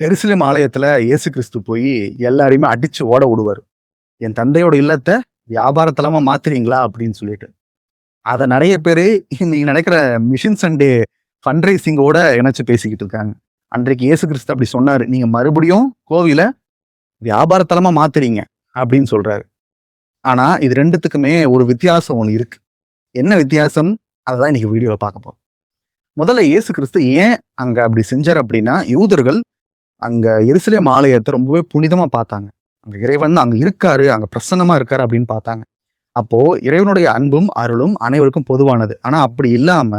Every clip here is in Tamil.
எருசலேம் ஆலயத்துல இயேசு கிறிஸ்து போய் எல்லாரையுமே அடிச்சு ஓட விடுவாரு. என் தந்தையோட இல்லத்த வியாபாரத்தலமா மாத்துறீங்களா அப்படின்னு சொல்லிட்டு. அத நிறைய பேரு நீங்க நினைக்கிற மிஷன் சண்டே ஃபண்ட் ரைசிங்கோட இணைச்சு பேசிக்கிட்டு இருக்காங்க. அன்றைக்கு இயேசு கிறிஸ்து அப்படி சொன்னாரு. நீங்க மறுபடியும் கோவில வியாபாரத்தலமா மாத்துறீங்க அப்படின்னு சொல்றாரு. ஆனா இது ரெண்டுத்துக்குமே ஒரு வித்தியாசம் ஒண்ணு இருக்கு. என்ன வித்தியாசம்? அததான் இன்னைக்கு வீடியோல பார்க்க போறோம். முதல்ல இயேசு கிறிஸ்து ஏன் அங்க அப்படி செஞ்சார் அப்படின்னா, யூதர்கள் அங்க எருசலேம் ஆலயத்தை ரொம்பவே புனிதமா பார்த்தாங்க. அங்க இறைவன் அங்க இருக்காரு, அங்க பிரசன்னமா இருக்காரு அப்படின்னு பார்த்தாங்க. அப்போ இறைவனுடைய அன்பும் அருளும் அனைவருக்கும் பொதுவானது. ஆனா அப்படி இல்லாம,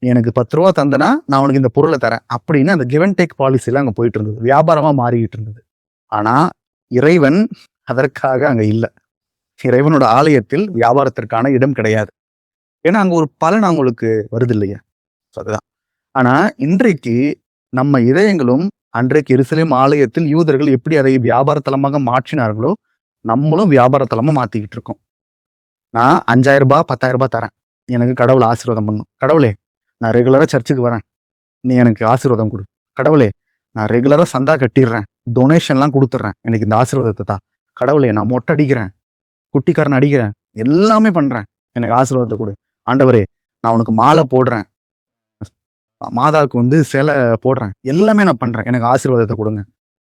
"நீ எனக்கு 10 ரூபா தந்தனா நான் உனக்கு இந்த பொருளை தரேன்" அப்படின்னு அந்த கிவ் அண்ட் டேக் பாலிசில அங்க போயிட்டு இருந்தது. வியாபாரமா மாறிக்கிட்டு இருந்தது. ஆனா இறைவன் அதற்காக அங்க இல்ல. இறைவனோட ஆலயத்தில் வியாபாரத்திற்கான இடம் கிடையாது. ஏன்னா அங்க ஒரு பலன் அவங்களுக்கு வருது இல்லையா? அதுதான். ஆனா இன்றைக்கு நம்ம இதயங்களும் அன்றைக்கு எருசலேம் ஆலயத்தில் யூதர்கள் எப்படி அதை வியாபார தலமாக மாற்றினார்களோ, நம்மளும் வியாபார தலமா மாத்திக்கிட்டு இருக்கோம். நான் 5000 ரூபாய் 10,000 ரூபாய் தரேன். எனக்கு கடவுள் ஆசீர்வாதம் பண்ணும். கடவுளே, நான் ரெகுலரா சர்ச்சுக்கு வரேன். நீ எனக்கு ஆசீர்வாதம் கொடு. கடவுளே, நான் ரெகுலரா சந்தா கட்டிடுறேன். டொனேஷன்லாம் கொடுத்துட்றேன். எனக்கு இந்த ஆசீர்வாதத்தை தா. கடவுளே, நான் மொட்டை அடிக்கிறேன். குட்டிக்காரன் அடிக்கிறேன். எல்லாமே பண்றேன். எனக்கு ஆசீர்வாதத்தை கொடு. ஆண்டவரே, நான் உனக்கு மாலை போடுறேன். மாதாவுக்கு சேலை போடுறேன். எல்லாமே நான் பண்றேன். எனக்கு ஆசீர்வாதத்தை கொடுங்க.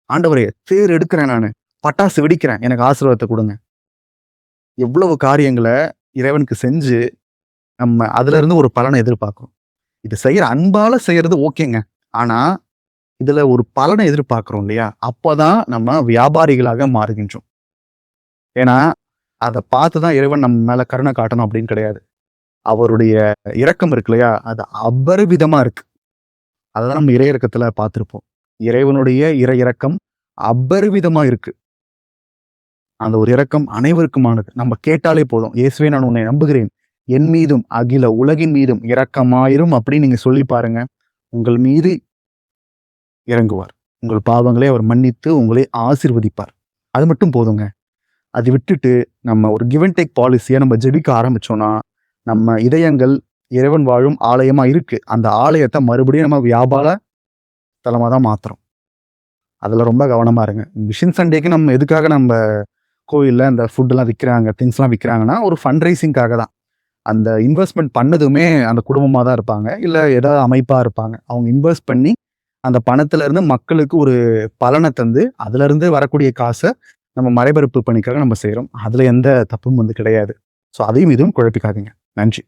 ஆண்டவரே, தேர் எடுக்கிறேன் நானு. பட்டாசு வெடிக்கிறேன். எனக்கு ஆசீர்வாதத்தை கொடுங்க. எவ்வளவு காரியங்களை இறைவனுக்கு செஞ்சு நம்ம அதுல இருந்து ஒரு பலனை எதிர்பார்க்கிறோம். இது செய்யற அன்பால செய்யறது ஓகேங்க. ஆனா இதுல ஒரு பலனை எதிர்பார்க்கிறோம் இல்லையா? அப்பதான் நம்ம வியாபாரிகளாக மாறுகின்றோம். ஏன்னா அதை பார்த்துதான் இறைவன் நம்ம மேல கருணை காட்டணும் அப்படின்னு கிடையாது. அவருடைய இரக்கம் இருக்கு இல்லையா? அது அபரிவிதமா இருக்கு. அதான் நம்ம இறை இரக்கத்துல பார்த்திருப்போம். இறைவனுடைய இறை இரக்கம் அபரிவிதமா இருக்கு. அந்த ஒரு இரக்கம் அனைவருக்குமானது. நம்ம கேட்டாலே போதும். இயேசுவே, நான் உன்னை நம்புகிறேன். என் மீதும் அகில உலகின் மீதும் இரக்கமாயிரும் அப்படின்னு நீங்க சொல்லி பாருங்க. உங்கள் மீது இறங்குவார். உங்கள் பாவங்களை அவர் மன்னித்து உங்களை ஆசீர்வதிப்பார். அது மட்டும் போதுங்க. அது விட்டுட்டு நம்ம ஒரு கிவ் அண்ட் டேக் பாலிசியை நம்ம ஜெபிக்க ஆரம்பிச்சோம்னா, நம்ம இதயங்கள் இறைவன் வாழும் ஆலயமா இருக்கு. அந்த ஆலயத்தை மறுபடியும் நம்ம வியாபார தலமா தான் மாத்துறோம். அதுல ரொம்ப கவனமா இருங்க. மிஷன் சண்டேக்கு நம்ம எதுக்காக நம்ம கோயில்ல அந்த ஃபுட்டெல்லாம் விற்கிறாங்க, திங்ஸ்லாம் விற்கிறாங்கன்னா, ஒரு ஃபண்ட் ரைசிங்காக தான். அந்த இன்வெஸ்ட்மெண்ட் பண்ணதுமே அந்த குடும்பமா தான் இருப்பாங்க. இல்ல ஏதாவது அமைப்பா இருப்பாங்க. அவங்க இன்வெஸ்ட் பண்ணி அந்த பணத்துல இருந்து மக்களுக்கு ஒரு பலனை தந்து, அதுல இருந்து வரக்கூடிய காசை நம்ம மறைபரப்பு பணிக்காக நம்ம செய்றோம். அதுல எந்த தப்பும் கிடையாது. ஸோ அதையும் இதுவும் குழப்பிக்காதீங்க. நன்றி.